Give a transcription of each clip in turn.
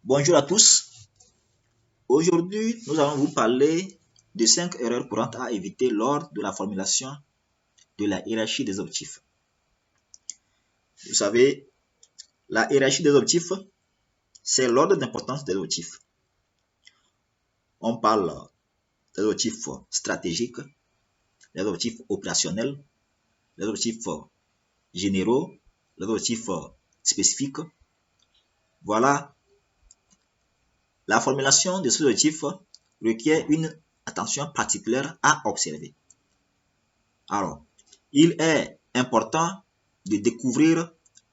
Bonjour à tous. Aujourd'hui, nous allons vous parler de 5 erreurs courantes à éviter lors de la formulation de la hiérarchie des objectifs. Vous savez, la hiérarchie des objectifs, c'est l'ordre d'importance des objectifs. On parle des objectifs stratégiques, des objectifs opérationnels, des objectifs généraux, des objectifs spécifiques. Voilà, la formulation de ces objectifs requiert une attention particulière à observer. Alors, il est important de découvrir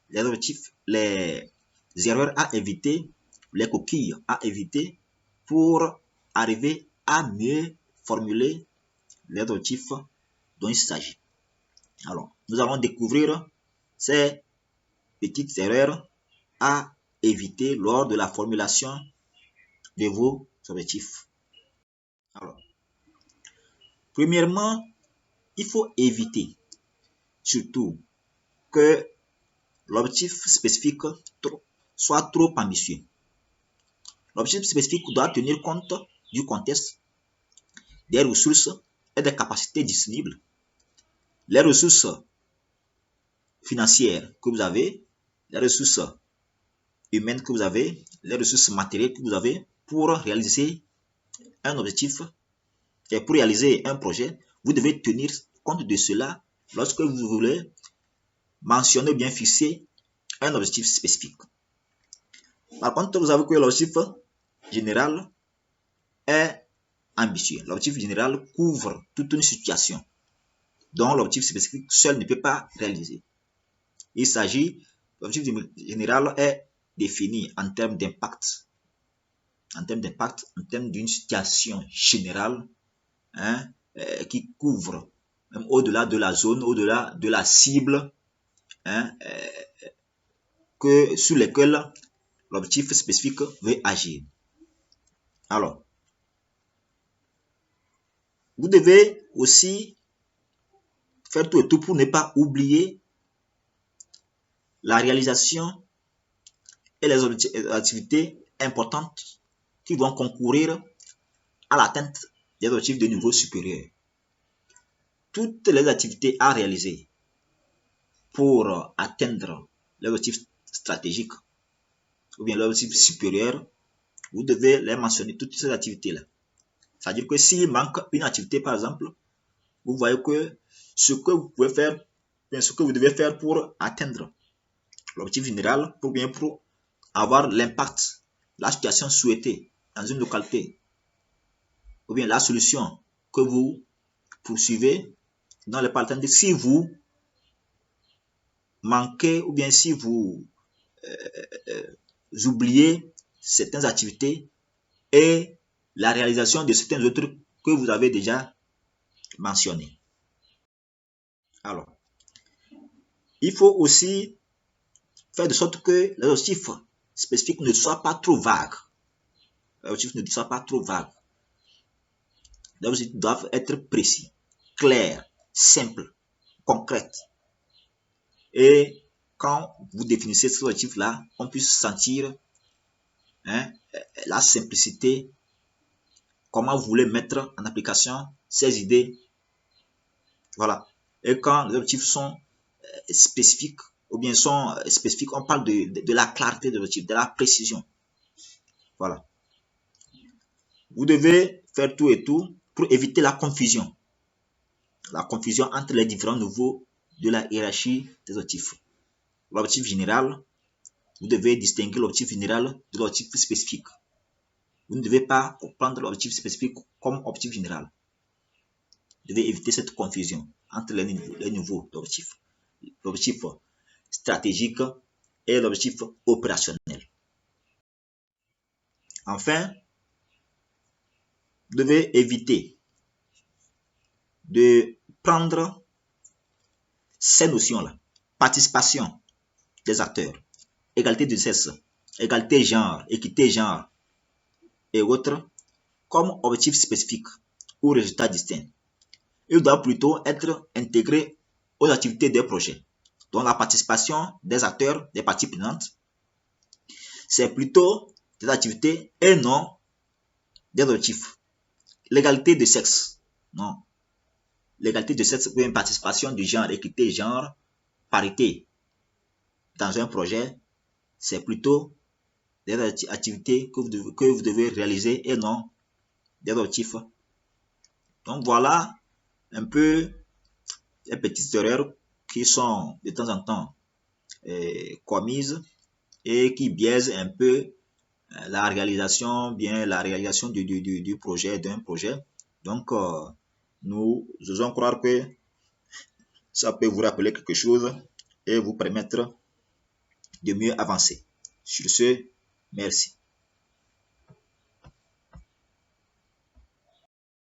les objectifs, les erreurs à éviter, les coquilles à éviter pour arriver à mieux formuler les objectifs dont il s'agit. Alors, nous allons découvrir ces petites erreurs à éviter lors de la formulation de vos objectifs. Alors, premièrement, il faut éviter surtout que l'objectif spécifique soit trop ambitieux. L'objectif spécifique doit tenir compte du contexte, des ressources et des capacités disponibles. Les ressources financières que vous avez, les ressources humaines que vous avez, les ressources matérielles que vous avez pour réaliser un objectif et pour réaliser un projet, vous devez tenir compte de cela lorsque vous voulez mentionner ou bien fixer un objectif spécifique. Par contre, vous avez que l'objectif général est ambitieux. L'objectif général couvre toute une situation dont l'objectif spécifique seul ne peut pas réaliser. Il s'agit, l'objectif général est défini en termes d'impact, en termes d'une situation générale qui couvre même au-delà de la zone, au-delà de la cible sur lesquelles l'objectif spécifique veut agir. Alors, vous devez aussi faire tout et tout pour ne pas oublier la réalisation et les activités importantes qui vont concourir à l'atteinte des objectifs de niveau supérieur. Toutes les activités à réaliser pour atteindre l'objectif stratégique ou bien l'objectif supérieur, vous devez les mentionner, toutes ces activités-là. C'est-à-dire que s'il manque une activité, par exemple, vous voyez que ce que vous pouvez faire, ce que vous devez faire pour atteindre l'objectif général, pour avoir l'impact, la situation souhaitée dans une localité, ou bien la solution que vous poursuivez dans le partenariat. Si vous manquez ou bien si vous oubliez certaines activités et la réalisation de certaines autres que vous avez déjà mentionnées. Alors, il faut aussi faire de sorte que les objectifs spécifiques ne soient pas trop vagues. Les objectifs ne soient pas trop vagues. Les objectifs doivent être précis, clairs, simples, concrets. Et quand vous définissez ces objectifs-là, on puisse sentir la simplicité, comment vous voulez mettre en application ces idées. Voilà. Et quand les objectifs sont spécifiques, ou bien sont spécifiques, on parle de la clarté de l'objectif, de la précision. Voilà. Vous devez faire tout et tout pour éviter la confusion. La confusion entre les différents niveaux de la hiérarchie des objectifs. L'objectif général, vous devez distinguer l'objectif général de l'objectif spécifique. Vous ne devez pas prendre l'objectif spécifique comme objectif général. Vous devez éviter cette confusion entre les niveaux d'objectifs. L'objectif stratégique et l'objectif opérationnel. Enfin, vous devez éviter de prendre ces notions-là. Participation des acteurs, égalité de sexe, égalité genre, équité genre et autres comme objectif spécifique ou résultat distinct. Il doit plutôt être intégré aux activités des projets, dont la participation des acteurs, des parties prenantes, c'est plutôt des activités et non des objectifs. L'égalité de sexe, non. L'égalité de sexe ou une participation du genre, équité, genre, parité dans un projet, c'est plutôt des activités que vous devez réaliser et non des objectifs. Donc voilà un peu les petites erreurs qui sont de temps en temps commises et qui biaisent un peu la réalisation, bien la réalisation du projet, d'un projet. Donc, nous osons croire que ça peut vous rappeler quelque chose et vous permettre de mieux avancer. Sur ce, merci.